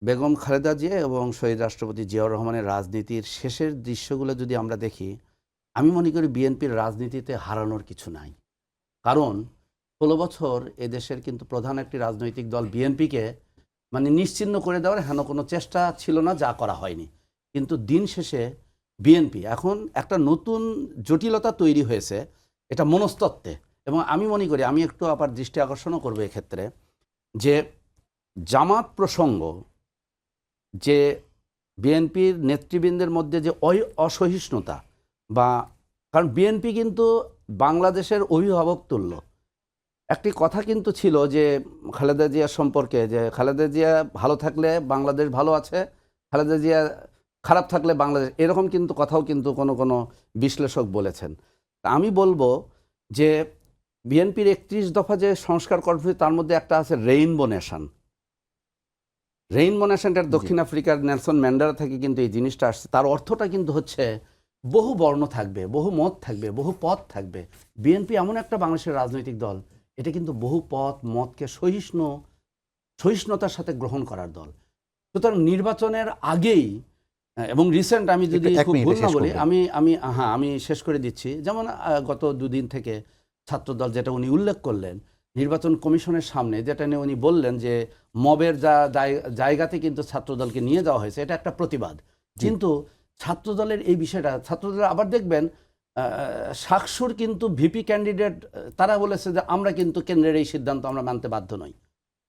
বেগম খালেদা জিয়া এবং শহীদ রাষ্ট্রপতি জিয়াউর রহমানের রাজনীতির শেষের দৃশ্যগুলো যদি আমরা দেখি, আমি মনে করি বিএনপির রাজনীতিতে হারানোর কিছু নাই। কারণ ১৬ বছর এদেশের কিন্তু প্রধান একটি রাজনৈতিক দল বিএনপিকে মানে নিশ্চিহ্ন করে দেওয়ার হেন কোনো চেষ্টা ছিল না, যা করা হয়নি। কিন্তু দিন শেষে বিএনপি এখন একটা নতুন জটিলতা তৈরি হয়েছে, এটা মনস্তত্ত্বে। এবং আমি মনে করি, আমি একটু আবার দৃষ্টি আকর্ষণও করবো এক্ষেত্রে, যে জামাত প্রসঙ্গ, যে বিএনপির নেতৃবৃন্দের মধ্যে যে অসহিষ্ণুতা, বা কারণ বিএনপি কিন্তু বাংলাদেশের অভিভাবক তুল্য। একটি কথা কিন্তু ছিল যে খালেদা জিয়া সম্পর্কে, যে খালেদা জিয়া ভালো থাকলে বাংলাদেশ ভালো আছে, খালেদা জিয়া খারাপ থাকলে বাংলাদেশ, এরকম কিন্তু কথাও কিন্তু কোনো কোনো বিশ্লেষক বলেছেন। তা আমি বলবো যে বিএনপির ৩১ দফা যে সংস্কার কর্মসূচি, তার মধ্যে একটা আছে রেইনবো নেশন। রেইনবো নেশনটার দক্ষিণ আফ্রিকার নেলসন ম্যান্ডেলা থেকে কিন্তু এই জিনিসটা আসছে। তার অর্থটা কিন্তু হচ্ছে বহু বর্ণ থাকবে, বহু মত থাকবে, বহু পথ থাকবে। বিএনপি এমন একটা বাংলাদেশের রাজনৈতিক দল, এটা কিন্তু বহু পথ মতকে সহিষ্ণুতার সাথে গ্রহণ করার দল। সুতরাং নির্বাচনের আগেই এবং রিসেন্ট, আমি যদি খুব ভুল না বলি, আমি শেষ করে দিচ্ছি। যেমন গত দুদিন থেকে ছাত্রদল, যেটা উনি উল্লেখ করলেন, নির্বাচন কমিশনের সামনে যেটা নিয়ে উনি বললেন যে মবের জায়গাতে কিন্তু ছাত্রদলকে নিয়ে যাওয়া হয়েছে, এটা একটা প্রতিবাদ। কিন্তু ছাত্রদলের এই বিষয়টা, ছাত্রদল আবার দেখবেন শাকসুর কিন্তু ভিপি ক্যান্ডিডেট, তারা বলেছে যে আমরা কিন্তু কেন্দ্রের এই সিদ্ধান্ত আমরা মানতে বাধ্য নই।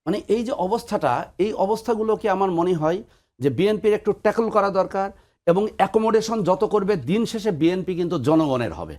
মানে এই যে অবস্থাটা, এই অবস্থাগুলোকে আমার মনে হয় যে বিএনপির একটু ট্যাকল করা দরকার, এবং অ্যাকোমোডেশন যত করবে, দিন শেষে বিএনপি কিন্তু জনগণের হবে।